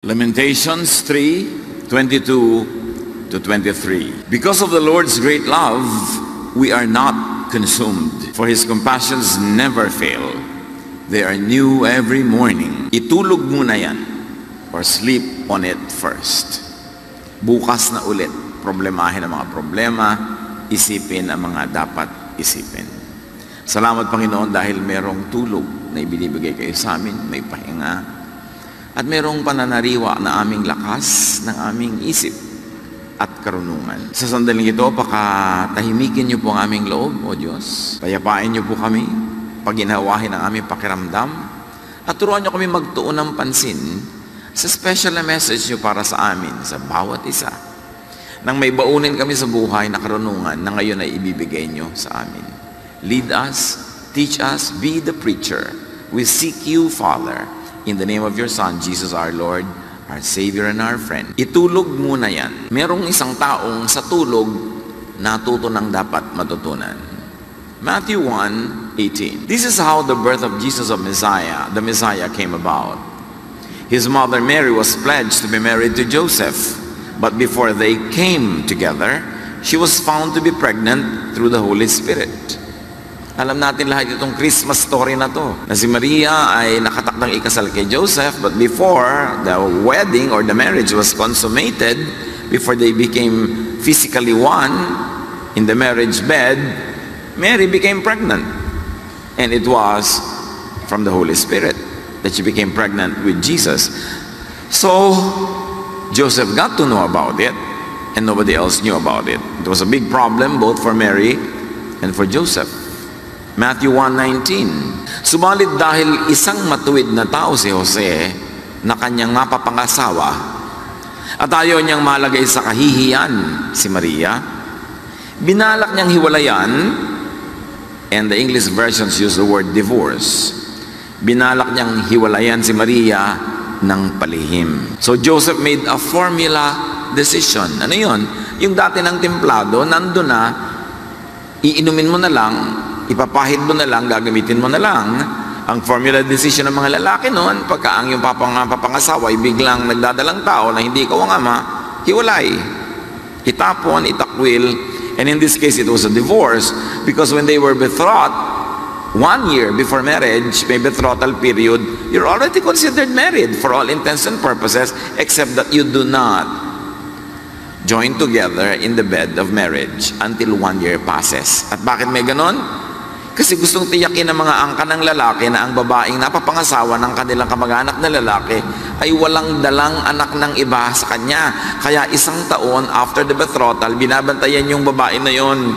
Lamentations 3:22 to 23. Because of the Lord's great love, we are not consumed, for His compassions never fail. They are new every morning. Itulog muna yan, or sleep on it first. Bukas na ulit, problemahin ang mga problema, isipin ang mga dapat isipin. Salamat Panginoon dahil merong tulog na ibinibigay kayo sa amin, may pahinga, at merong pananariwa na aming lakas ng aming isip at karunungan. Sa sandaling ito, pakatahimikin niyo po ang aming loob, O Diyos. Payapain niyo po kami, paginawahin ang aming pakiramdam, at turuan niyo kami magtuon ng pansin sa special na message niyo para sa amin, sa bawat isa. Nang may baunin kami sa buhay na karunungan na ngayon ay ibibigay niyo sa amin. Lead us, teach us, be the preacher. We seek you, Father, in the name of your Son, Jesus our Lord, our Savior and our friend. Itulog muna yan. Merong isang taong sa tulog natuto ng dapat matutunan. Matthew 1:18. This is how the birth of Jesus of the Messiah came about. His mother Mary was pledged to be married to Joseph, but before they came together, she was found to be pregnant through the Holy Spirit. Alam natin lahat itong Christmas story na to, na si Maria ay nakatakdang ikasal kay Joseph, but before the wedding or the marriage was consummated, before they became physically one in the marriage bed, Mary became pregnant. And it was from the Holy Spirit that she became pregnant with Jesus. So, Joseph got to know about it, and nobody else knew about it. It was a big problem both for Mary and for Joseph. Matthew 1:19. Subalit dahil isang matuwid na tao si Jose na kanyang mapapangasawa at ayaw niyang malagay sa kahihiyan si Maria, binalak niyang hiwalayan, and the English versions use the word divorce. Binalak niyang hiwalayan si Maria ng palihim. So Joseph made a formula decision. Ano yun? Yung dati ng templado, nandun na, iinumin mo na lang, ipapahid mo na lang, gagamitin mo na lang. Ang formula decision ng mga lalaki noon, pagka ang yung papangasawa ay biglang nagdadalang tao na hindi ikaw ang ama, hiwalay, itapon, itakwil, and in this case it was a divorce, because when they were betrothed, 1 year before marriage, may betrothal period, you're already considered married for all intents and purposes, except that you do not join together in the bed of marriage until 1 year passes. At bakit may ganon? Kasi gustong tiyakin ng mga angka ng lalaki na ang babaeng napapangasawa ng kanilang kamag-anak na lalaki ay walang dalang anak ng iba sa kanya. Kaya isang taon after the betrothal, binabantayan yung babae na yon.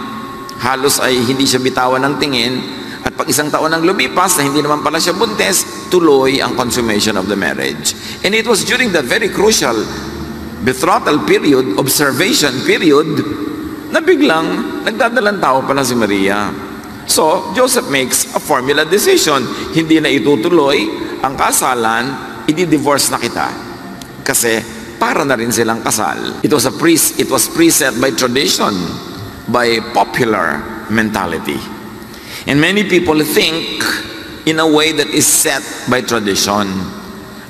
Halos ay hindi siya bitawan ng tingin. At pag isang taon ang lumipas na hindi naman pala siya buntis, tuloy ang consummation of the marriage. And it was during that very crucial betrothal period, observation period, na biglang nagdadalang tao pala si Maria. So, Joseph makes a formula decision. Hindi na itutuloy ang kasalan, i-divorce na kita. Kasi para na rin silang kasal. It was preset by tradition, by popular mentality. And many people think in a way that is set by tradition,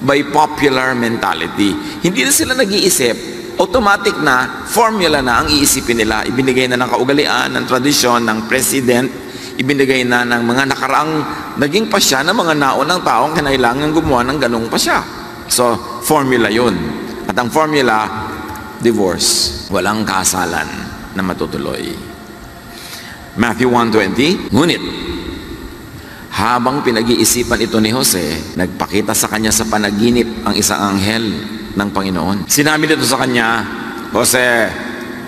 by popular mentality. Hindi na sila nag-iisip, automatic na formula na ang iisipin nila. Ibinigay na ng kaugalian, ng tradisyon, ng president, ibinigay na ng mga nakaraang naging pasya ng mga naunang taong kinailangan gumawa ng ganong pasya. So, formula yun. At ang formula, divorce. Walang kasalan na matutuloy. Matthew 1:20. Ngunit, habang pinag-iisipan ito ni Jose, nagpakita sa kanya sa panaginip ang isang anghel ng Panginoon. Sinabi nito sa kanya, Jose,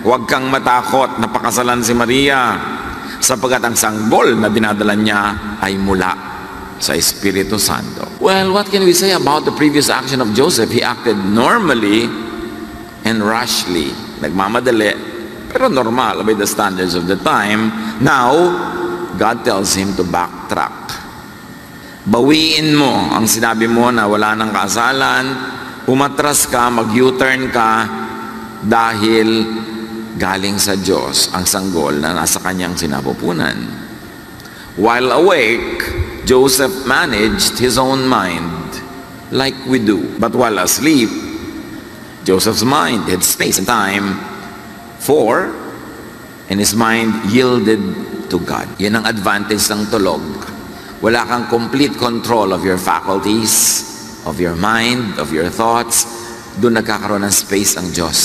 huwag kang matakot na pakasalan si Maria, sapagkat ang sanggol na dinadala niya ay mula sa Espiritu Santo. Well, what can we say about the previous action of Joseph? He acted normally and rashly. Nagmamadali, pero normal by the standards of the time. Now, God tells him to backtrack. Bawiin mo ang sinabi mo na wala ng kasalan, umatras ka, mag-U-turn ka, dahil galing sa Diyos ang sanggol na nasa kanyang sinapupunan. While awake, Joseph managed his own mind like we do. But while asleep, Joseph's mind had space and time for, and his mind yielded to God. Yun ang advantage ng tulog. Wala kang complete control of your faculties, of your mind, of your thoughts. Doon nagkakaroon ng space ang Diyos.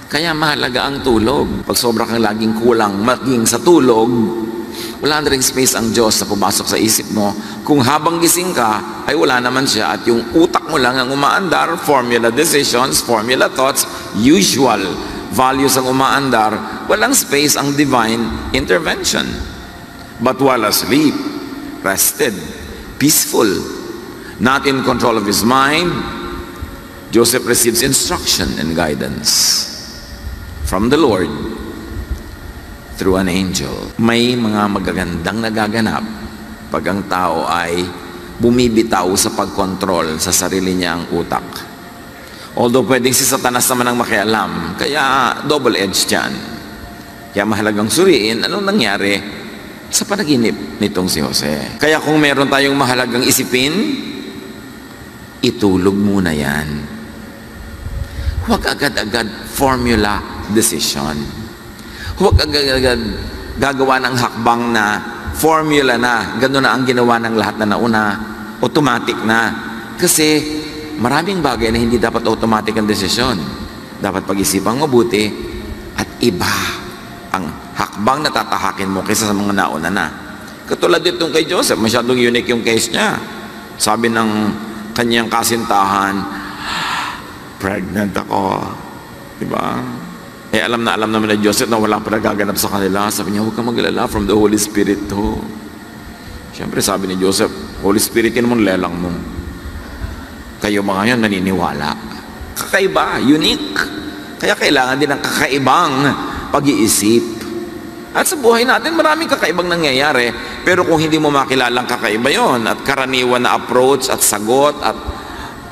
Kaya mahalaga ang tulog. Pag sobra kang laging kulang maging sa tulog, wala na ring space ang Diyos na pumasok sa isip mo. Kung habang gising ka, ay wala naman siya at yung utak mo lang ang umaandar, formula decisions, formula thoughts, usual values ang umaandar, walang space ang divine intervention. But while asleep, rested, peaceful, not in control of his mind, Joseph receives instruction and guidance from the Lord through an angel. May mga magagandang nagaganap pag ang tao ay bumibitaw sa pagkontrol sa sarili niya ang utak. Although pwedeng si Satanas naman ang makialam, kaya double-edged yan. Kaya mahalagang suriin anong nangyari sa panaginip nitong si Jose. Kaya kung meron tayong mahalagang isipin, itulog muna yan. Huwag agad-agad formula decision. Huwag agad-agad gagawa ng hakbang na formula na, gano'n na ang ginawa ng lahat na nauna, automatic na. Kasi maraming bagay na hindi dapat automatic ang desisyon. Dapat pag-isipang mabuti at iba ang hakbang na tatahakin mo kaysa sa mga nauna na. Katulad itong kay Joseph, masyadong unique yung case niya. Sabi ng kanyang kasintahan, pregnant ako. Diba? Eh alam naman ni Joseph na walang pinagaganap sa kanila. Sabi niya, huwag kang mag-alala, from the Holy Spirit to. Siyempre sabi ni Joseph, Holy Spirit yun mo, lelang mo. Kayo mga yun naniniwala. Kakaiba, unique. Kaya kailangan din ng kakaibang pag-iisip. At sa buhay natin, maraming kakaibang nangyayari. Pero kung hindi mo makilalang kakaiba yon at karaniwan na approach at sagot at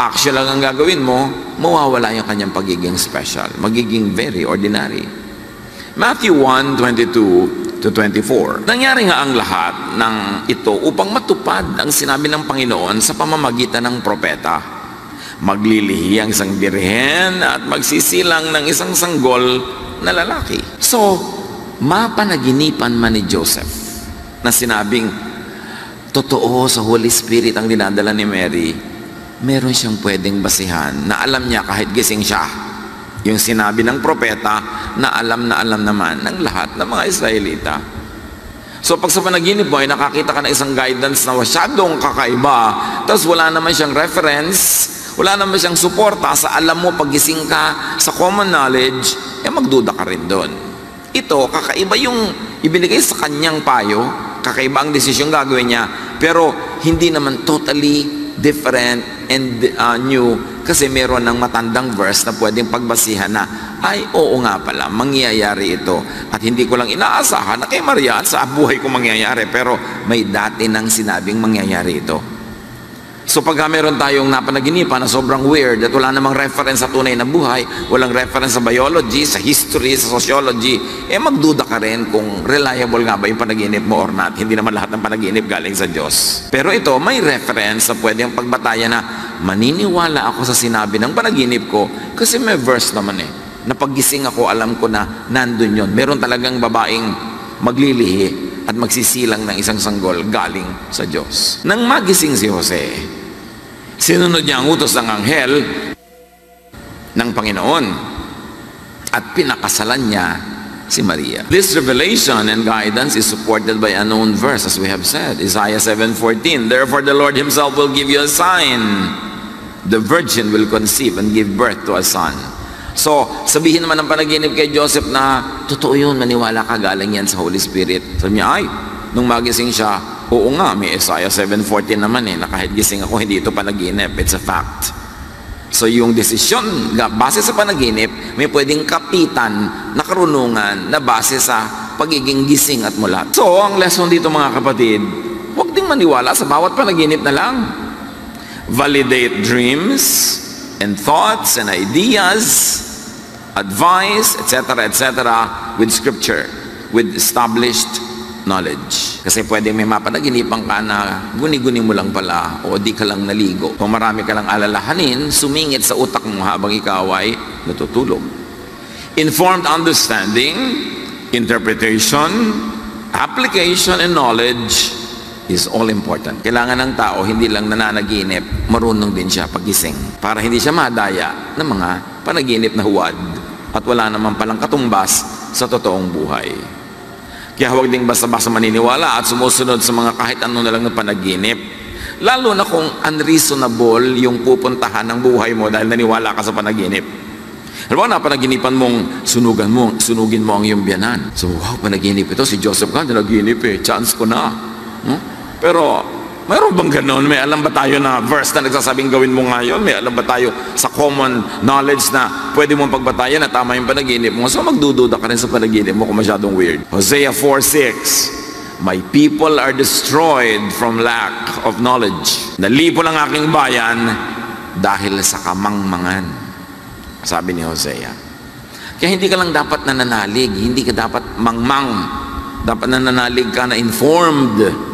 action lang ang gagawin mo, mawawala yung kanyang pagiging special. Magiging very ordinary. Matthew 1:22-24. Nangyari nga ang lahat ng ito upang matupad ang sinabi ng Panginoon sa pamamagitan ng propeta. Maglilihi ang isang birhen at magsisilang ng isang sanggol na lalaki. So, mapanaginipan man ni Joseph na sinabing totoo sa Holy Spirit ang dinadala ni Mary, meron siyang pwedeng basihan na alam niya kahit gising siya. Yung sinabi ng propeta na alam naman ng lahat ng mga Israelita. So pag sa panaginip mo ay nakakita ka ng isang guidance na masyadong kakaiba, tapos wala naman siyang reference, wala naman siyang suporta sa alam mo paggising ka, sa common knowledge, magduda ka rin doon. Ito, kakaiba yung ibinigay sa kanyang payo, kakaiba ang desisyong gagawin niya, pero hindi naman totally different and new, kasi meron ng matandang verse na pwedeng pagbasihan na ay oo nga pala, mangyayari ito at hindi ko lang inaasahan na kay Maria at sa buhay ko mangyayari, pero may dati nang sinabing mangyayari ito. So pagka meron tayong napanaginipan na sobrang weird at wala namang reference sa tunay na buhay, walang reference sa biology, sa history, sa sociology, magduda ka rin kung reliable nga ba yung panaginip mo or not. Hindi naman lahat ng panaginip galing sa Diyos. Pero ito, may reference na pwedeng pagbatayan na maniniwala ako sa sinabi ng panaginip ko kasi may verse naman na paggising ako, alam ko na nandun yun. Meron talagang babaeng maglilihi at magsisilang ng isang sanggol galing sa Diyos. Nang magising si Jose, sinunod niya ang utos ng anghel ng Panginoon at pinakasalan niya si Maria. This revelation and guidance is supported by a known verse, as we have said, Isaiah 7:14. Therefore the Lord himself will give you a sign. The virgin will conceive and give birth to a son. So, sabihin naman ng panaginip kay Joseph na totoo yun, maniwala ka, galing yan sa Holy Spirit. Sabi niya, ay, nung magising siya, oo nga, may Isaiah 7:14 naman na kahit gising ako, hindi ito panaginip. It's a fact. So yung desisyon, base sa panaginip, may pwedeng kapitan na karunungan na base sa pagiging gising at mulat. So, ang lesson dito mga kapatid, huwag ding maniwala sa bawat panaginip na lang. Validate dreams and thoughts and ideas, advice, etc., with Scripture, with established knowledge. Kasi pwede may mapanaginipan ka na guni-guni mo lang pala o di ka lang naligo. Kung marami ka lang alalahanin, sumingit sa utak mo habang ikaw ay natutulog. Informed understanding, interpretation, application, and knowledge is all important. Kailangan ng tao hindi lang nananaginip, marunong din siya pagising para hindi siya madaya ng mga panaginip na huwad at wala naman palang katumbas sa totoong buhay. Kaya huwag ding basta-basta maniniwala at sumusunod sa mga kahit ano na lang na panaginip. Lalo na kung unreasonable yung pupuntahan ng buhay mo dahil naniwala ka sa panaginip. Halimbawa na panaginipan mong sunugin mo ang iyong biyanan. So, wow, panaginip ito. Si Joseph ka, nanaginip chance ko na. Pero, mayroon bang ganon? May alam ba tayo na verse na nagsasabing gawin mo ngayon? May alam ba tayo sa common knowledge na pwede mong pagbatayan na tama yung panaginip mo? So magdududa ka rin sa panaginip mo kung masyadong weird. Hosea 4:6, my people are destroyed from lack of knowledge. Nalipo ang aking bayan dahil sa kamangmangan. Sabi ni Hosea. Kaya hindi ka lang dapat nananalig, hindi ka dapat mangmang. Dapat nananalig ka na informed.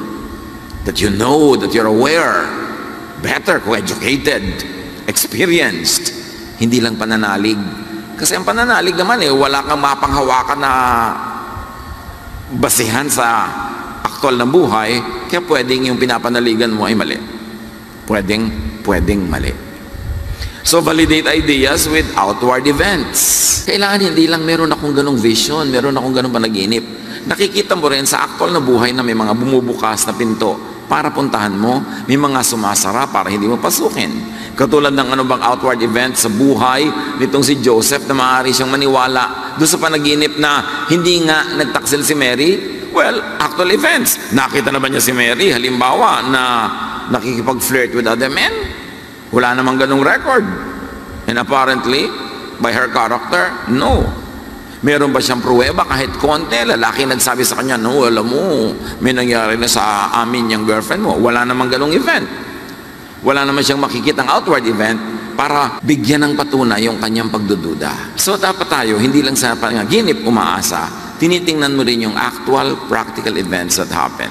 That you know, that you're aware, better, co-educated, experienced. Hindi lang pananalig. Kasi ang pananalig naman wala kang mapanghawakan na basihan sa aktual na buhay, kaya pwedeng yung pinapanaligan mo ay mali. Pwedeng mali. So validate ideas with outward events. Kailangan hindi lang meron akong ganong vision, meron akong ganong panaginip. Nakikita mo rin sa aktual na buhay na may mga bumubukas na pinto para puntahan mo, may mga sumasara para hindi mo pasukin. Katulad ng ano bang outward event sa buhay nitong si Joseph na maaari siyang maniwala doon sa panaginip na hindi nga nagtaksil si Mary. Well, actual events. Nakita na ba niya si Mary? Halimbawa na nakikipag-flirt with other men? Wala namang ganong record. And apparently, by her character, no. Meron ba siyang pruweba kahit konti? Lalaki nagsabi sa kanya, no, alam mo, may nangyari na sa amin yung girlfriend mo. Wala namang ganong event. Wala naman siyang makikitang outward event para bigyan ng patunay yung kanyang pagdududa. So dapat tayo, hindi lang sa panaginip umaasa, tinitingnan mo rin yung actual practical events that happen.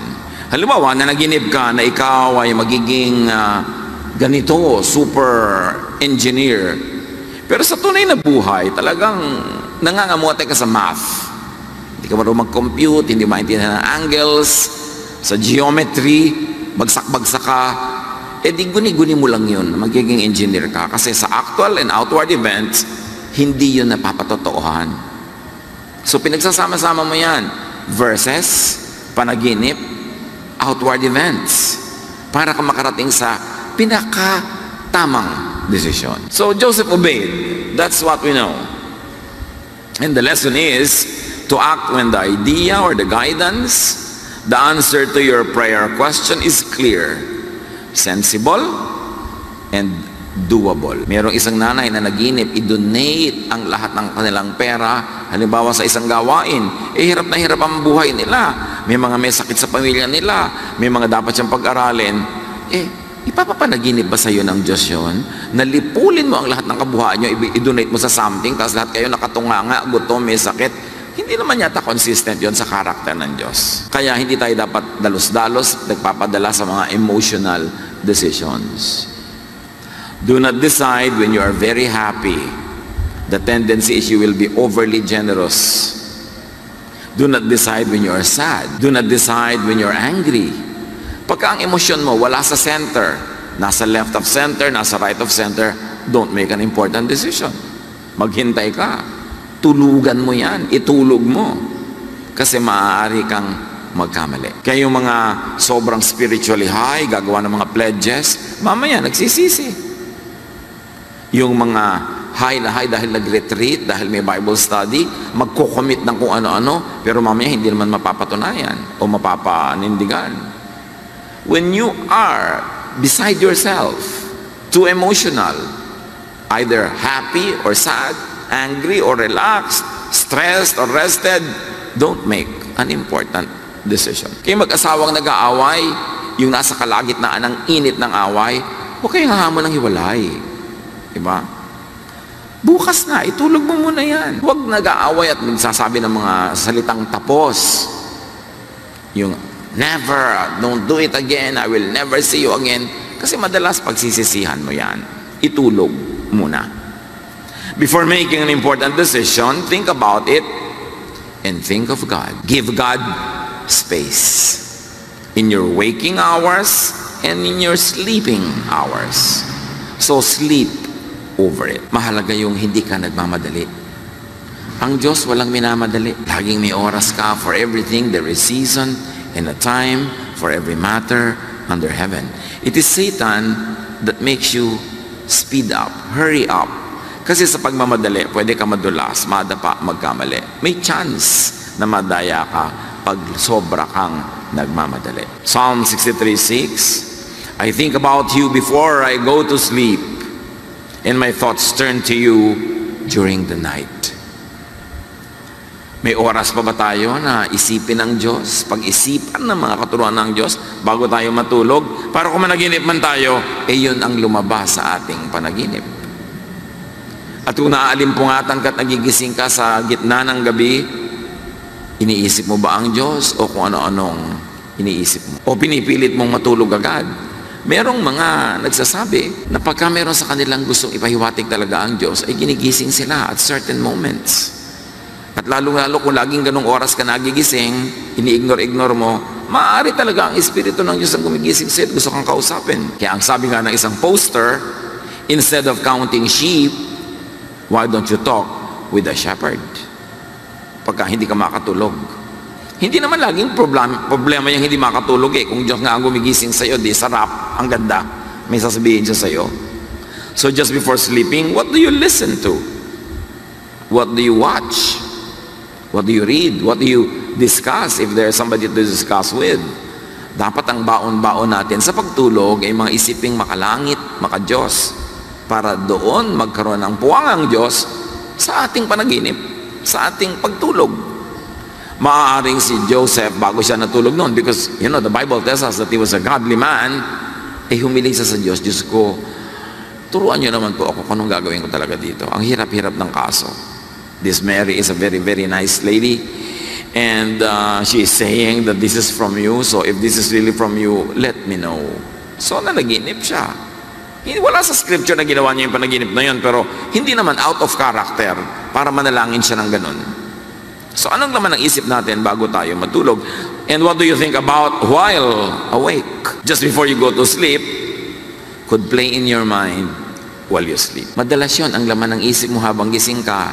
Halimbawa, nanaginip ka na ikaw ay magiging ganito, super engineer. Pero sa tunay na buhay, talagang nangangamote ka sa math. Hindi ka marunong mag-compute, hindi maintindihan ng angles, sa geometry, bagsak-bagsak ka. Di guni-guni mo lang yun, magiging engineer ka. Kasi sa actual and outward events, hindi yun napapatotoohan. So pinagsasama-sama mo yan. Verses, panaginip, outward events. Para ka makarating sa pinaka-tamang decision. So Joseph obeyed. That's what we know. And the lesson is to act when the idea or the guidance, the answer to your prayer question is clear, sensible, and doable. Merong isang nanay na naginip, i-donate ang lahat ng kanilang pera, halimbawa sa isang gawain. Hirap na hirap ang buhay nila. May mga may sakit sa pamilya nila, may mga dapat siyang pag-aralin. Ipapapanaginip ba sa iyo ng Diyos yun? Nalipulin mo ang lahat ng kabuhayan nyo, i-donate mo sa something, tapos lahat kayo nakatunganga, gutom, may sakit. Hindi naman yata consistent yon sa karakter ng Diyos. Kaya hindi tayo dapat dalos-dalos nagpapadala sa mga emotional decisions. Do not decide when you are very happy. The tendency is you will be overly generous. Do not decide when you are sad. Do not decide when you are angry. Pagka ang emosyon mo wala sa center, nasa left of center, nasa right of center, don't make an important decision. Maghintay ka. Tulugan mo yan. Itulog mo. Kasi maaari kang magkamali. Kaya yung mga sobrang spiritually high, gagawa ng mga pledges, mamaya nagsisisi. Yung mga high na high dahil nag-retreat, dahil may Bible study, magko-commit ng kung ano-ano, pero mamaya hindi naman mapapatunayan o mapapanindigan. When you are beside yourself, too emotional, either happy or sad, angry or relaxed, stressed or rested, don't make an important decision. Kaya mag-asawang nag-aaway, yung nasa kalagitnaan ng init ng away, huwag kayong hahamon ng hiwalay. Diba? Bukas na, itulog mo muna yan. Huwag nag-aaway at nagsasabi ng mga salitang tapos. Yung never, don't do it again, I will never see you again. Kasi madalas pagsisisihan mo yan. Itulog muna. Before making an important decision, think about it and think of God. Give God space in your waking hours and in your sleeping hours. So sleep over it. Mahalaga yung hindi ka nagmamadali. Ang Diyos walang minamadali. Laging may oras ka for everything. There is season and a time for every matter under heaven. It is Satan that makes you speed up, hurry up. Kasi sa pagmamadali, pwede ka madulas, madapa, magkamali. May chance na madaya ka pag sobra kang nagmamadali. Psalm 63:6, I think about you before I go to sleep, and my thoughts turn to you during the night. May oras pa ba tayo na isipin ng Diyos, pag-isipan ng mga katuruan ng Diyos bago tayo matulog? Para kung managinip man tayo, yun ang lumabas sa ating panaginip. At kung naaalimpungatan ka at nagigising ka sa gitna ng gabi, iniisip mo ba ang Diyos o kung ano-anong iniisip mo? O pinipilit mong matulog agad? Merong mga nagsasabi na pagka meron sa kanilang gustong ipahiwatig talaga ang Diyos, ay ginigising sila at certain moments. At lalong-lalo kung laging ganong oras ka nagigising, ini-ignore mo, maaari talaga ang Espiritu ng Diyos ang gumigising sa'yo at gusto kang kausapin. Kaya ang sabi nga ng isang poster, instead of counting sheep, why don't you talk with a shepherd? Pagka hindi ka makatulog. Hindi naman laging problema yung hindi makatulog Kung Diyos nga ang gumigising sa'yo, di sarap, ang ganda. May sasabihin siya sa'yo. So just before sleeping, what do you listen to? What do you watch? What do you read? What do you discuss if there's somebody to discuss with? Dapat ang baon-baon natin sa pagtulog ay mga isiping makalangit, makadiyos, para doon magkaroon ng puwang ang Diyos sa ating panaginip, sa ating pagtulog. Maaaring si Joseph, bago siya natulog noon, because, the Bible tells us that he was a godly man, humiling siya sa Diyos. Diyos ko, turuan niyo naman po ako kung anong gagawin ko talaga dito. Ang hirap-hirap ng kaso. This Mary is a very, very nice lady, and she is saying that this is from you, so if this is really from you, let me know. So, nanaginip siya. Wala sa scripture na ginawa niya yung panaginip na yun, pero hindi naman out of character para manalangin siya ng ganun. So, anong naman ang isip natin bago tayo matulog? And what do you think about while awake? Just before you go to sleep, could play in your mind while you sleep. Madalas yun, ang laman ng isip mo habang gising ka,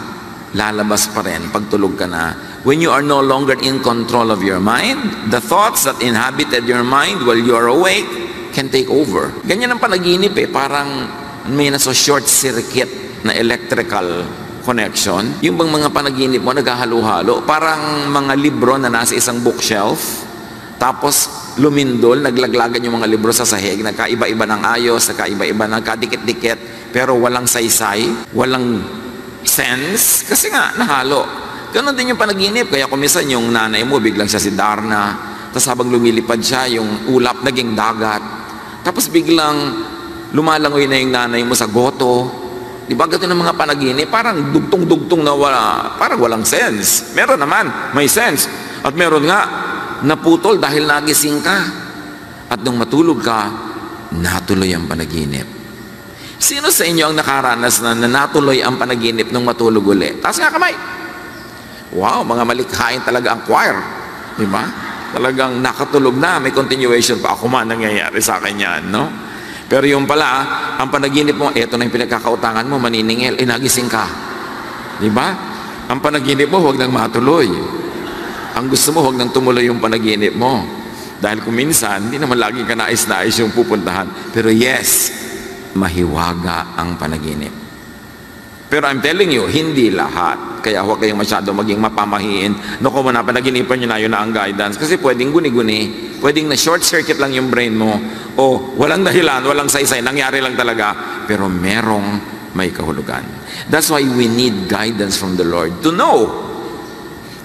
lalabas pa rin pag tulog ka na. When you are no longer in control of your mind, the thoughts that inhabited your mind while you are awake can take over. Ganyan ang panaginip parang may nasa short circuit na electrical connection. Yung bang mga panaginip mo naghahalo-halo, parang mga libro na nasa isang bookshelf, tapos lumindol, naglaglagan yung mga libro sa sahig, nagkaiba-iba ng ayos, nagkaiba-iba, nagkadikit-dikit, pero walang saysay, walang sense, kasi nga nahalo. Ganon din yung panaginip. Kaya kumisan yung nanay mo, biglang siya si Darna, tapos habang lumilipad siya, yung ulap naging dagat, tapos biglang lumalangoy na yung nanay mo sa goto. Di ba ganito ng mga panaginip? Parang dugtong-dugtong na parang walang sense. Meron naman, may sense. At meron nga, naputol dahil nagising ka. At nung matulog ka, natuloy ang panaginip. Sino sa inyo ang nakaranas na natuloy ang panaginip nung matulog uli? Taas nga kamay. Wow, mga malikhain talaga ang choir. Di ba? Talagang nakatulog na, may continuation pa. Ako man nangyayari sa akin yan, no? Pero yung pala, ang panaginip mo, eto na yung pinagkakautangan mo, maniningil, nagising ka. Di ba? Ang panaginip mo, huwag nang matuloy. Ang gusto mo, huwag nang tumuloy yung panaginip mo. Dahil kung minsan, hindi naman lagi ka nais-nais yung pupuntahan. Pero yes, mahiwaga ang panaginip. Pero I'm telling you, hindi lahat. Kaya huwag kayong masyado maging mapamahiin. Naku mo na, panaginipan nyo na yun na ang guidance. Kasi pwedeng guni-guni. Pwedeng na short circuit lang yung brain mo. O walang dahilan, walang saysay. Nangyari lang talaga. Pero merong may kahulugan. That's why we need guidance from the Lord to know.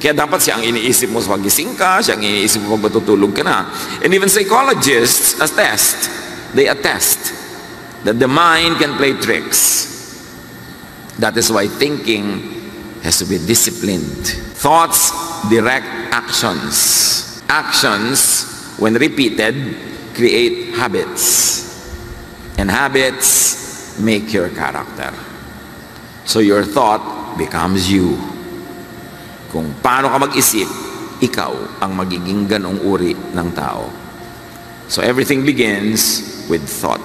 Kaya dapat siya ang iniisip mo sa pagising ka, siya ang iniisip mo pag matutulog ka na. And even psychologists they attest that the mind can play tricks. That is why thinking has to be disciplined. Thoughts direct actions. Actions, when repeated, create habits. And habits make your character. So your thought becomes you. Kung paano ka mag-isip, ikaw ang magiging ganong uri ng tao. So everything begins with thought.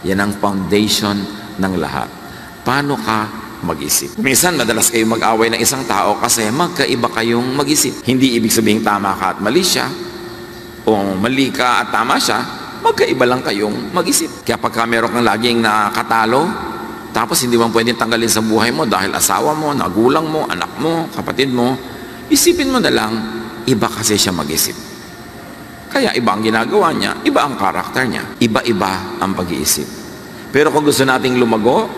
Yan ang foundation ng lahat. Paano ka mag-isip? Minsan, madalas kayo mag-away ng isang tao kasi magkaiba kayong mag-isip. Hindi ibig sabihin tama ka at mali siya, o mali ka at tama siya, magkaiba lang kayong mag-isip. Kaya pagka meron kang laging nakatalo, tapos hindi mo pwedeng tanggalin sa buhay mo dahil asawa mo, nagulang mo, anak mo, kapatid mo, isipin mo na lang, iba kasi siya mag-isip. Kaya iba ang ginagawa niya, iba ang karakter niya, iba-iba ang pag-iisip. Pero kung gusto nating lumago,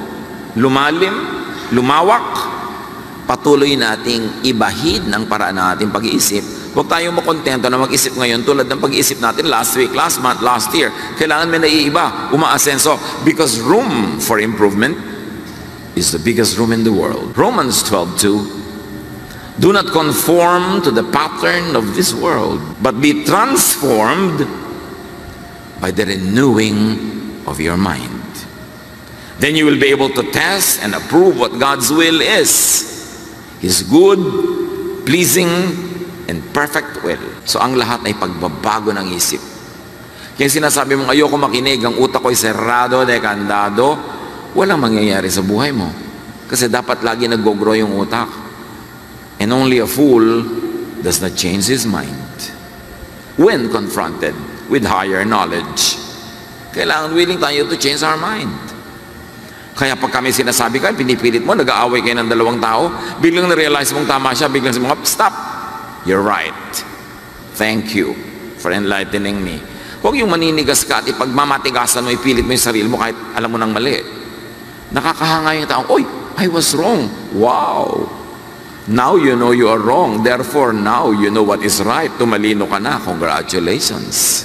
lumalim, lumawak, patuloy nating ibahid ng paraan ng ating pag-iisip. Huwag tayong makontento na mag-isip ngayon tulad ng pag-iisip natin last week, last month, last year. Kailangan may naiiba, umaasenso, because room for improvement is the biggest room in the world. Romans 12:2. Do not conform to the pattern of this world, but be transformed by the renewing of your mind. Then you will be able to test and approve what God's will is. His good, pleasing, and perfect will. So ang lahat ay pagbabago ng isip. Kaya sinasabi mong ayoko makinig, ang utak ko'y serrado, dekandado, walang mangyayari sa buhay mo. Kasi dapat lagi nag-grow yung utak. And only a fool does not change his mind when confronted with higher knowledge. Kailangan willing tayo to change our mind. Kaya pag kami sinasabi ka, pinipilit mo, nag-aaway kayo ng dalawang tao, biglang na-realize mong tama siya, biglang sabi mo, stop, you're right. Thank you for enlightening me. Huwag yung maninigas ka at ipagmamatigasan mo, ipilit mo yung sarili mo kahit alam mo nang mali. Nakakahanga yung tao, oy, I was wrong. Wow. Now you know you are wrong. Therefore, now you know what is right. Tumalino ka na. Congratulations.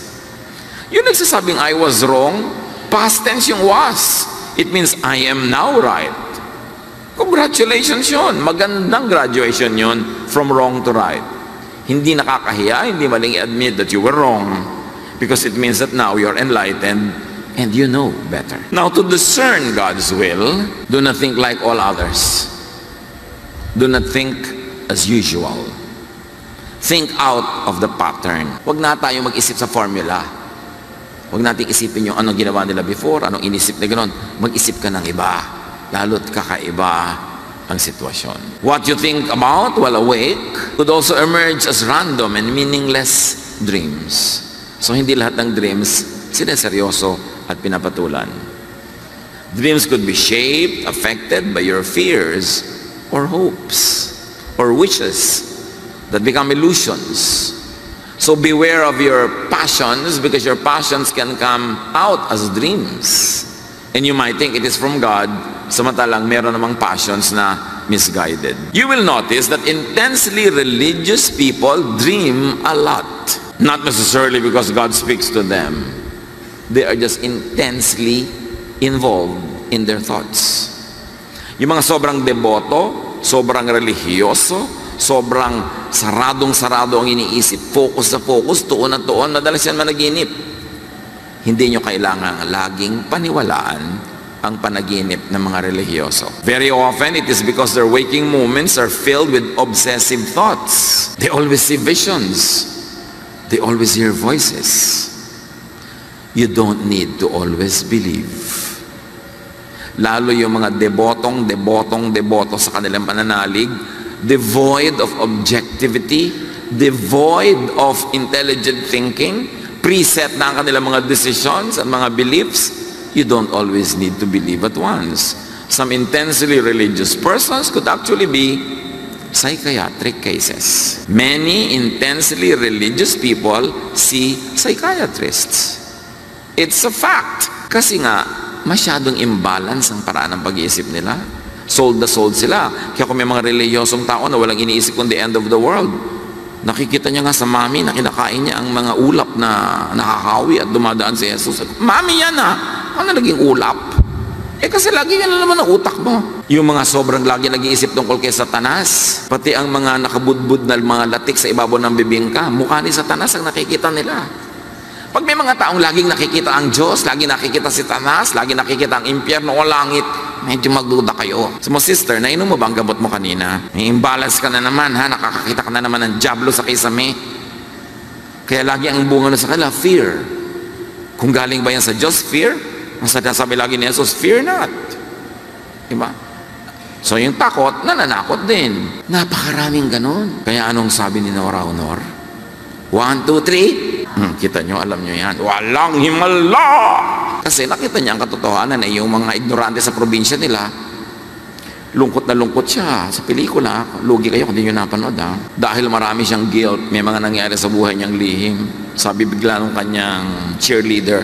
Yung nagsasabing I was wrong, past tense yung was. It means I am now right. Congratulations yun. Magandang graduation yun from wrong to right. Hindi nakakahiya, hindi maling admit that you were wrong, because it means that now you're enlightened and you know better. Now, to discern God's will, do not think like all others. Do not think as usual. Think out of the pattern. Huwag na tayo mag-isip sa formula. Huwag natin isipin yung anong ginawa nila before, anong inisip na gano'n. Mag-isip ka ng iba. Lalo't kakaiba ang sitwasyon. What you think about while awake could also emerge as random and meaningless dreams. So hindi lahat ng dreams sineseryoso at pinapatulan. Dreams could be shaped, affected by your fears, or hopes, or wishes that become illusions. So beware of your passions, because your passions can come out as dreams. And you might think it is from God, samantalang meron namang passions na misguided. You will notice that intensely religious people dream a lot. Not necessarily because God speaks to them. They are just intensely involved in their thoughts. Yung mga sobrang deboto, sobrang relihiyoso, sobrang saradong-sarado ang iniisip, focus na focus, tuon na tuon, madalas yan managinip. Hindi nyo kailangan laging paniwalaan ang panaginip ng mga relihiyoso. Very often, it is because their waking moments are filled with obsessive thoughts. They always see visions. They always hear voices. You don't need to always believe. Lalo yung mga deboto sa kanilang pananalig, devoid of objectivity, devoid of intelligent thinking, preset na ang kanilang mga decisions at mga beliefs. You don't always need to believe at once. Some intensely religious persons could actually be psychiatric cases. Many intensely religious people see psychiatrists. It's a fact. Kasi nga, masyadong imbalance ang paraan ng pag-iisip nila. Sold na sold sila. Kaya kung may mga reliyosong tao na walang iniisip kung the end of the world, nakikita niya nga sa mami na kinakain niya ang mga ulap na nakakawi at dumadaan si Jesus. Mami yan ah! Ano naging ulap? Kasi lagi yan na naman ang utak mo. Yung mga sobrang lagi nag-iisip tungkol kay Satanas, pati ang mga nakabudbud na mga latik sa ibabaw ng bibingka, mukha ni Satanas ang nakikita nila. Pag may mga taong laging nakikita ang Diyos, lagi nakikita si Satanas, lagi nakikita ang impyerno o langit, medyo magduda kayo. So mo sister, nainom mo ba ang gamot mo kanina? May imbalance ka na naman ha, nakakakita ka na naman ng diablo sa kisame. Kaya lagi ang bunga na sa kanila, fear. Kung galing ba yan sa Diyos, fear? Ang sabi lagi ni Jesus, fear not. Diba? So yung takot, nananakot din. Napakaraming ganon. Kaya anong sabi ni Nora Honor? 1, 2, 3. Kita nyo, alam nyo yan. Walang himala! Kasi nakita niya ang katotohanan na yung mga ignorante sa probinsya nila, lungkot na lungkot siya sa pelikula. Lugi kayo kung di nyo napanood ha. Dahil marami siyang guilt, may mga nangyari sa buhay niyang lihim. Sabi bigla nung kanyang cheerleader,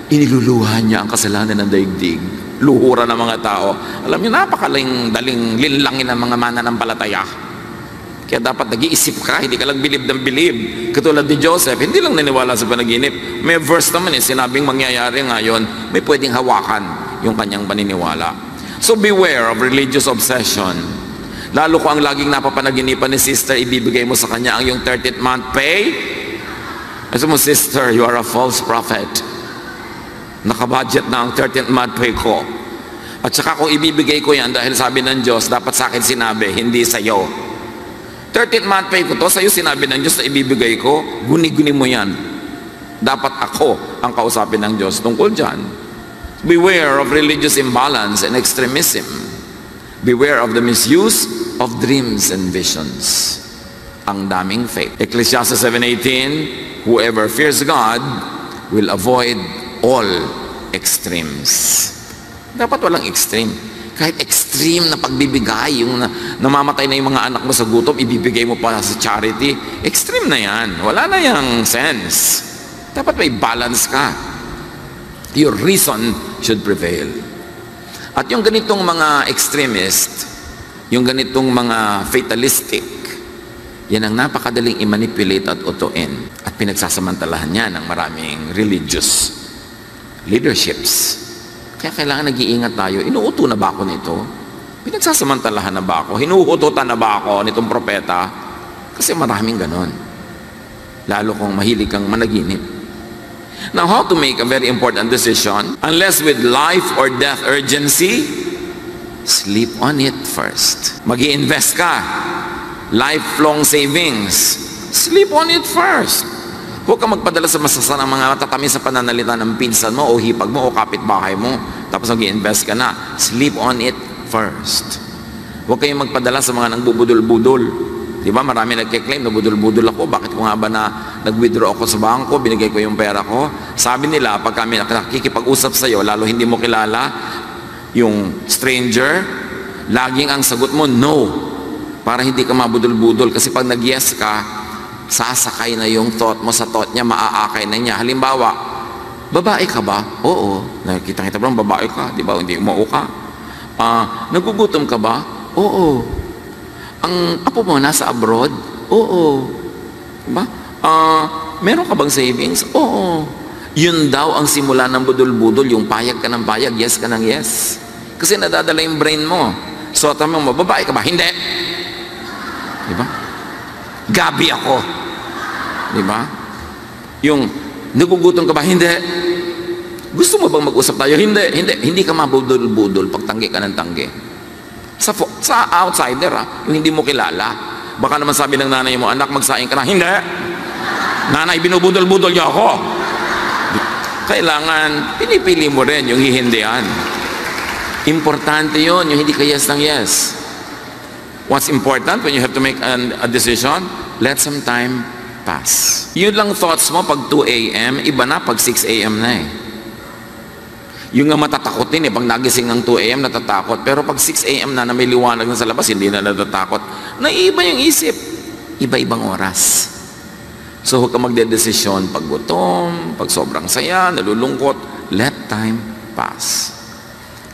iniluluha niya ang kasalanan ng daigdig. Luhura ng mga tao. Alam niyo, napakaling daling linlangin ng mga mananampalataya. Kaya dapat nag-iisip ka, hindi ka lang bilib ng bilib. Katulad ni Joseph, hindi lang naniwala sa panaginip. May verse naman sinabing mangyayari ngayon, may pwedeng hawakan yung kanyang paniniwala. So beware of religious obsession. Lalo ko ang laging napapanaginipan ni sister, ibibigay mo sa kanya ang yung 13th month pay. Kasi mo, sister, you are a false prophet. Nakabudget na ang 13th month pay ko. At saka kung ibibigay ko yan, dahil sabi ng Diyos, dapat sa akin sinabi, hindi sa'yo. 13th month pay ko to, sa'yo sinabi ng Diyos na ibibigay ko, guni-guni mo yan. Dapat ako ang kausapin ng Diyos tungkol dyan. Beware of religious imbalance and extremism. Beware of the misuse of dreams and visions. Ang daming faith. Ecclesiastes 7:18, whoever fears God will avoid all extremes. Dapat walang extreme. Kahit extreme na pagbibigay, yung namamatay na yung mga anak mo sa gutom, ibibigay mo pa sa charity, extreme na yan. Wala na yung sense. Dapat may balance ka. Your reason should prevail. At yung ganitong mga extremist, yung ganitong mga fatalistic, yan ang napakadaling i-manipulate at utuin. At pinagsasamantalahan niya ng maraming religious leaderships. Kaya kailangan nag-iingat tayo. Inuuto na ba ako nito? Pinagsasamantalahan na ba ako? Hinuutotan na ba ako nitong propeta? Kasi maraming ganon. Lalo kung mahilig kang managinip. Now, how to make a very important decision? Unless with life or death urgency, sleep on it first. Mag-i-invest ka. Lifelong savings. Sleep on it first. Huwag kang magpadala sa masasanang mga tatamis sa pananalita ng pinsan mo o hipag mo o kapitbahay mo. Tapos mag-i-invest ka na. Sleep on it first. Huwag kayong magpadala sa mga nangbubudol-budol. Diba? Marami nagkiklaim na budol-budol ako. Bakit ko nga ba na nag-withdraw ako sa bangko, binigay ko yung pera ko? Sabi nila, pag kami nakikipag-usap sa'yo, lalo hindi mo kilala, yung stranger, laging ang sagot mo, no. Para hindi ka mabudol-budol. Kasi pag nag-yes ka, sasakay na yung thought mo sa thought niya, maaakay na niya. Halimbawa, babae ka ba? Oo. Nakikita-kita ba babae ka? Di ba? Hindi umuo ka. Nagugutom ka ba? Oo. Ang apo mo nasa abroad? Oo. Diba? Meron ka bang savings? Oo. Yun daw ang simula ng budol-budol, yung payag ka ng payag, yes ka ng yes. Kasi nadadala yung brain mo. So, tama mo, babae ka ba? Hindi. Diba? Gabi ako. Diba? Yung, nagugutom ka ba? Hindi. Gusto mo bang mag-usap tayo? Hindi. Hindi ka mabudol-budol pag tanggi ka ng tanggi. Sa outsider, yung hindi mo kilala. Baka naman sabi ng nanay mo, anak, magsaing ka na. Hindi. Nanay, binubudol-budol niya ako. Kailangan, pinipili mo rin yung hihindihan. Importante yun, yung hindi ka yes ng yes. What's important when you have to make a decision? Let some time pass. Yun lang thoughts mo pag 2 a.m., iba na pag 6 a.m. na eh. Yung nga matatakot din eh, pag nagising ng 2 a.m. natatakot. Pero pag 6 a.m. na may liwanag na sa labas, hindi na natatakot. Naiiba yung isip. Iba-ibang oras. So huwag ka magdedesisyon pag gutom, pag sobrang saya, nalulungkot. Let time pass.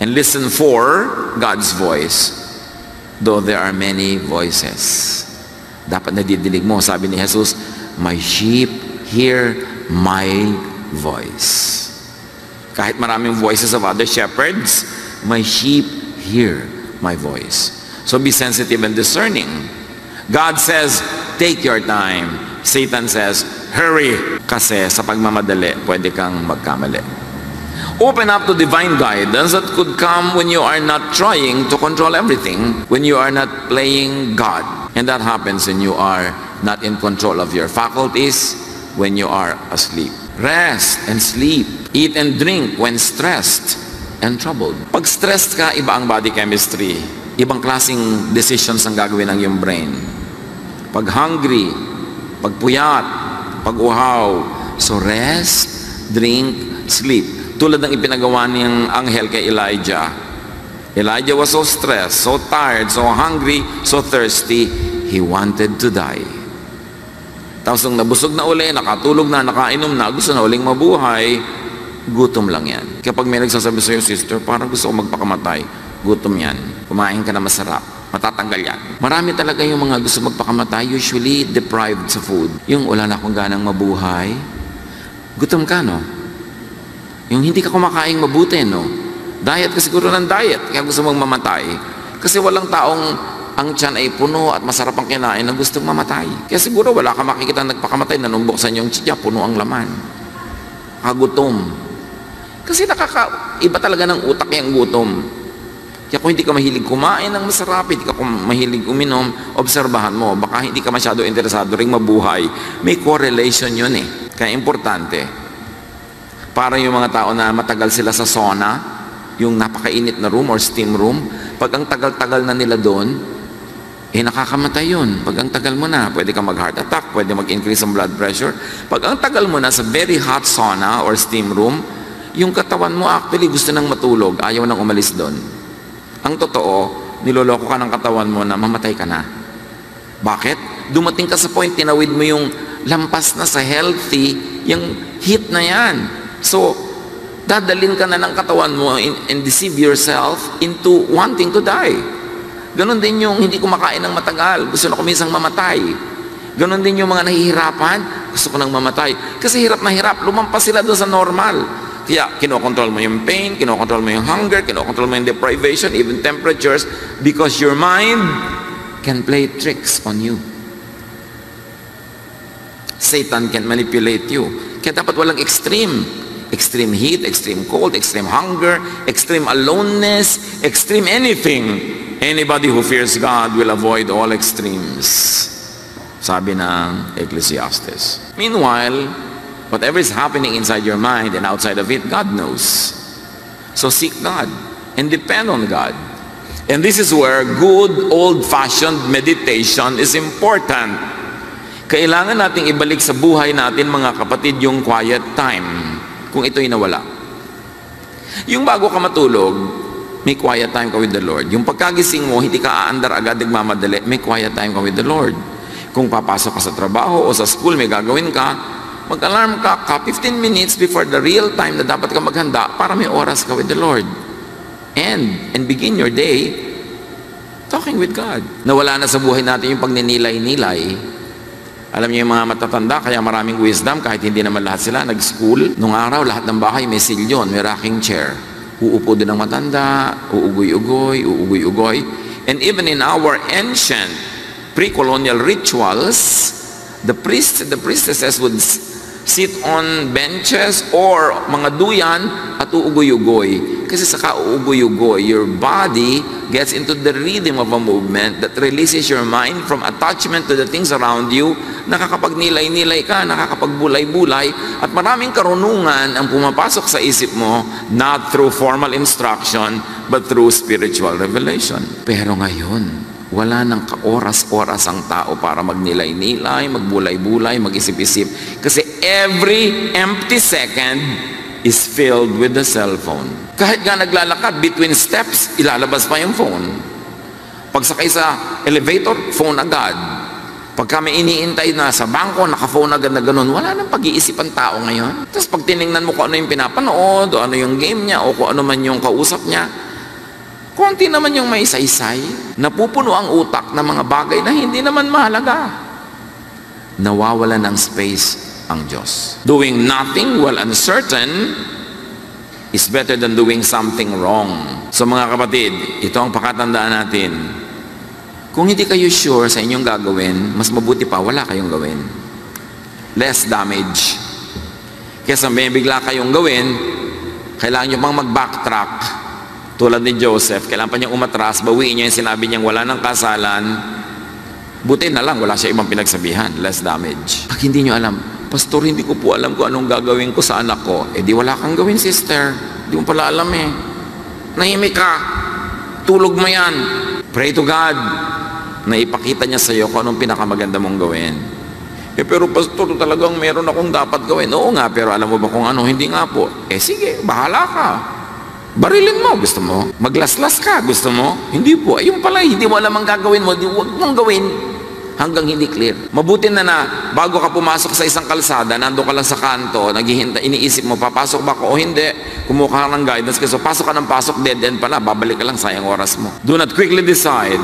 And listen for God's voice. Though there are many voices. Dapat nadidinig mo. Sabi ni Jesus, my sheep hear my voice. Kahit maraming voices of other shepherds, My sheep hear my voice. So be sensitive and discerning. God says, take your time. Satan says, hurry. Kasi sa pagmamadali, pwede kang magkamali. Open up to divine guidance that could come when you are not trying to control everything, when you are not playing God. And that happens when you are not in control of your faculties, when you are asleep. Rest and sleep. Eat and drink when stressed and troubled. Pag stressed ka, iba ang body chemistry. Ibang klaseng decisions ang gagawin ng iyong brain. Pag hungry, pag puyat, pag uhaw. So rest, drink, sleep. Tulad ng ipinagawa niyang anghel kay Elijah. Elijah was so stressed, so tired, so hungry, so thirsty, he wanted to die. Tapos nung nabusog na uli, nakatulog na, nakainom na, gusto na uling mabuhay, gutom lang yan. Kapag may nagsasabi sa'yo, sister, parang gusto ko magpakamatay, gutom yan. Kumain ka na masarap, matatanggal yan. Marami talaga yung mga gusto magpakamatay, usually deprived sa food. Yung wala na akong ganang mabuhay, gutom ka, no? Yung hindi ka kumakain mabuti, no? Diet ka siguro ng diet, kaya gusto mong mamatay. Kasi walang taong ang tiyan ay puno at masarap ang kinain na gustong mamatay. Kaya siguro wala ka makikita nagpakamatay na nung buksan yung tiyan, puno ang laman. Kagutom. Kasi iba talaga ng utak yung gutom. Kaya kung hindi ka mahilig kumain ng masarap, hindi ka mahilig uminom, obserbahan mo, baka hindi ka masyado interesado ring mabuhay. May correlation yun eh. Kaya importante. Para yung mga tao na matagal sila sa sauna, yung napakainit na room or steam room, pag ang tagal-tagal na nila doon, nakakamatay yun. Pag ang tagal mo na, pwede ka mag-heart attack, pwede mag-increase ang blood pressure. Pag ang tagal mo na sa very hot sauna or steam room, yung katawan mo actually gusto nang matulog, ayaw nang umalis doon. Ang totoo, niloloko ka ng katawan mo na mamatay ka na. Bakit? Dumating ka sa point, tinawid mo yung lampas na sa healthy, yung heat na yan. So, dadalhin ka na ng katawan mo and deceive yourself into wanting to die. Ganon din yung hindi kumakain ng matagal. Gusto na kumisang mamatay. Ganon din yung mga nahihirapan. Gusto ko nang mamatay. Kasi hirap na hirap. Lumampas sila doon sa normal. Kaya kinokontrol mo yung pain, kinokontrol mo yung hunger, kinokontrol mo yung deprivation, even temperatures, because your mind can play tricks on you. Satan can manipulate you. Kaya dapat walang extreme. Extreme heat, extreme cold, extreme hunger, extreme aloneness, extreme anything. Anybody who fears God will avoid all extremes. Sabi ng Ecclesiastes. Meanwhile, whatever is happening inside your mind and outside of it, God knows. So seek God and depend on God. And this is where good old-fashioned meditation is important. Kailangan nating ibalik sa buhay natin, mga kapatid, yung quiet time. Kung ito'y nawala. Yung bago ka matulog, may quiet time ka with the Lord. Yung pagkagising mo, hindi ka aandar agad nagmamadali, may quiet time ka with the Lord. Kung papasok ka sa trabaho o sa school, may gagawin ka, mag-alarm ka 15 minutes before the real time na dapat ka maghanda para may oras ka with the Lord. And begin your day talking with God. Nawala na sa buhay natin yung pagninilay-nilay. Alam niyo yung mga matatanda, kaya maraming wisdom, kahit hindi naman lahat sila nag-school. Nung araw, lahat ng bahay may silyon, may rocking chair. Uupo din ang matanda, uugoy-ugoy, uugoy-ugoy. And even in our ancient pre-colonial rituals, the priests and the priestesses would sit on benches or mga duyan at uugoy-ugoy. Kasi sa kauugoy-ugoy, your body gets into the rhythm of a movement that releases your mind from attachment to the things around you. Nakakapagnilay-nilay ka, nakakapagbulay-bulay, at maraming karunungan ang pumapasok sa isip mo, not through formal instruction, but through spiritual revelation. Pero ngayon, wala nang oras-oras ang tao para magnilay-nilay, magbulay-bulay, mag-isip-isip. Kasi every empty second is filled with the cell phone. Kahit nga naglalakad, between steps, ilalabas pa yung phone. Pagsakay sa elevator, phone agad. Pag kami iniintay na sa bangko, naka-phone agad na ganun, wala nang pag-iisip ang tao ngayon. Tapos pag tinignan mo kung ano yung pinapanood, o ano yung game niya, o kung ano man yung kausap niya, konti naman yung may saysay. Napupuno ang utak ng mga bagay na hindi naman mahalaga. Nawawala ng space ang Diyos. Doing nothing while uncertain is better than doing something wrong. So mga kapatid, ito ang pakatandaan natin. Kung hindi kayo sure sa inyong gagawin, mas mabuti pa wala kayong gawin. Less damage. Kesa may bigla kayong gawin, kailangan nyo pang mag-backtrack. Tulad ni Joseph, kailangan pa niyang umatras, bawiin niya yung sinabi niyang wala ng kasalan. Buti na lang, wala siya ibang pinagsabihan. Less damage. Pag hindi nyo alam, Pastor, hindi ko po alam kung anong gagawin ko sa anak ko. Eh di wala kang gawin, sister. Di mo pala alam eh. Nahimik ka. Tulog mo yan. Pray to God na ipakita niya sa iyo kung anong pinakamaganda mong gawin. Eh pero Pastor, talagang meron akong dapat gawin. Oo nga, pero alam mo ba kung ano? Hindi nga po. Eh sige, bahala ka. Barilin mo, gusto mo? Maglaslas ka, gusto mo? Hindi po. Ayun pala, hindi mo alam ang gagawin mo. Huwag mong gawin hanggang hindi clear. Mabuti na bago ka pumasok sa isang kalsada, nando ka lang sa kanto, naghihintay, iniisip mo, papasok ba ako o hindi? Kumuha ka ng guidance kasi pasok ka ng pasok, dead end pala, babalik ka lang, sayang oras mo. Do not quickly decide.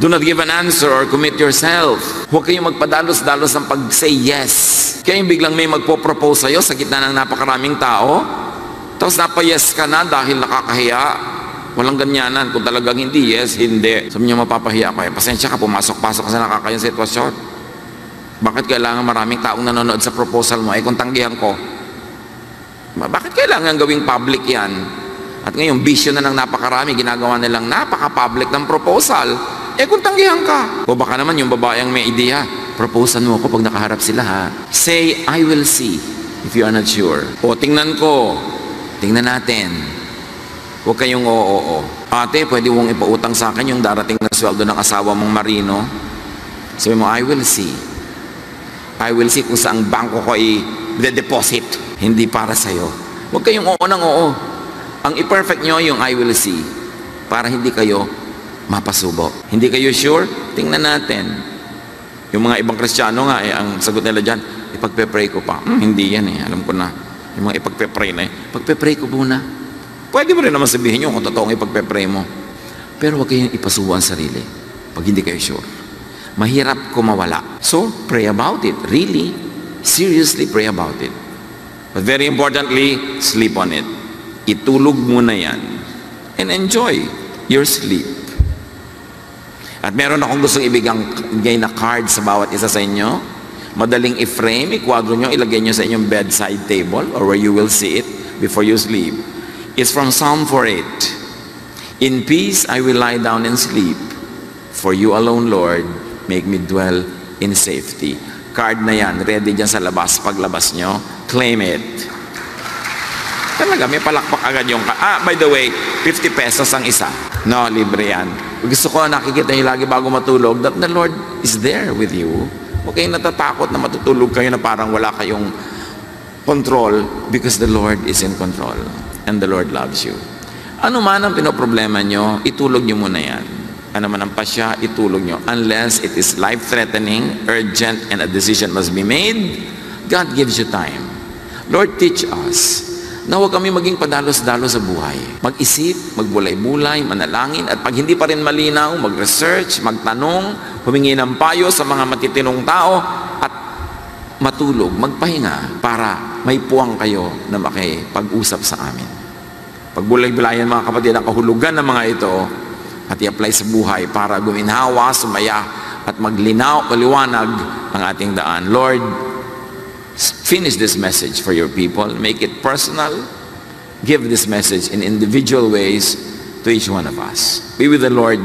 Do not give an answer or commit yourself. Huwag kayong magpadalos-dalos ng pag-say yes. Kaya yung biglang may magpo-propose sa'yo sa gitna ng napakaraming tao, tapos napa-yes ka na dahil nakakahiya. Walang ganyanan. Kung talagang hindi, yes, hindi. Sabi niya, mapapahiya ko. Pasensya ka, pumasok-pasok ka sa nakakayang sitwasyon. Bakit kailangan maraming taong nanonood sa proposal mo? Eh kung tanggihan ko, bakit kailangan gawing public yan? At ngayon, bisyo na ng napakarami, ginagawa nilang napaka-public ng proposal. Eh kung tanggihan ka. O baka naman yung babae ang may idea, proposan mo ako pag nakaharap sila ha. Say, I will see if you are not sure. O tingnan ko, tingnan natin. Huwag kayong oo. Ate, pwede mong ipautang sa akin yung darating na sweldo ng asawa mong marino. Sabi mo, I will see. I will see kung saang bangko ko i-deposit. Hindi para sa'yo. Huwag kayong oo ng oo. Ang i-perfect nyo yung I will see. Para hindi kayo mapasubo. Hindi kayo sure? Tingnan natin. Yung mga ibang Kristiyano nga, ang sagot nila dyan, ipagpe-pray ko pa. Hindi yan alam ko na. Yung mga ipagpe-pray na pagpe-pray ko muna. Pwede mo rin naman sabihin nyo kung totoong ipagpe-pray mo. Pero huwag kayong ipasubo ang sarili pag hindi kayo sure. Mahirap kumawala. So, pray about it. Really, seriously pray about it. But very importantly, sleep on it. Itulog muna yan. And enjoy your sleep. At meron akong gustong ibigay na card sa bawat isa sa inyo. Madaling i-frame, i-kwadro nyo, ilagay nyo sa inyong bedside table or where you will see it before you sleep. It's from Psalm 4:8. In peace I will lie down and sleep. For you alone, Lord, make me dwell in safety. Card na yan, ready dyan sa labas. Paglabas nyo, claim it. Talaga, may palakpak agad yung by the way, 50 pesos ang isa. No, libre yan. Gusto ko nakikita nyo lagi bago matulog that the Lord is there with you. Huwag kayong natatakot na matutulog kayo na parang wala kayong control because the Lord is in control and the Lord loves you. Ano man ang pinoproblema nyo, itulog nyo muna yan. Ano man ang pasya, itulog nyo. Unless it is life-threatening, urgent, and a decision must be made, God gives you time. Lord, teach us na huwag kami maging padalos-dalos sa buhay. Mag-isip, magbulay-bulay, manalangin, at pag hindi pa rin malinaw, mag-research, magtanong, humingi ng payo sa mga matitinong tao, at matulog, magpahinga, para may puwang kayo na makipag-usap sa amin. Pagbulay-bulayan mga kapatid, ang kahulugan ng mga ito, at i-apply sa buhay para guminhawa, sumaya, at maglinaw, maliwanag ang ating daan. Lord, finish this message for your people. Make it personal. Give this message in individual ways to each one of us. Be with the Lord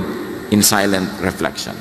in silent reflection.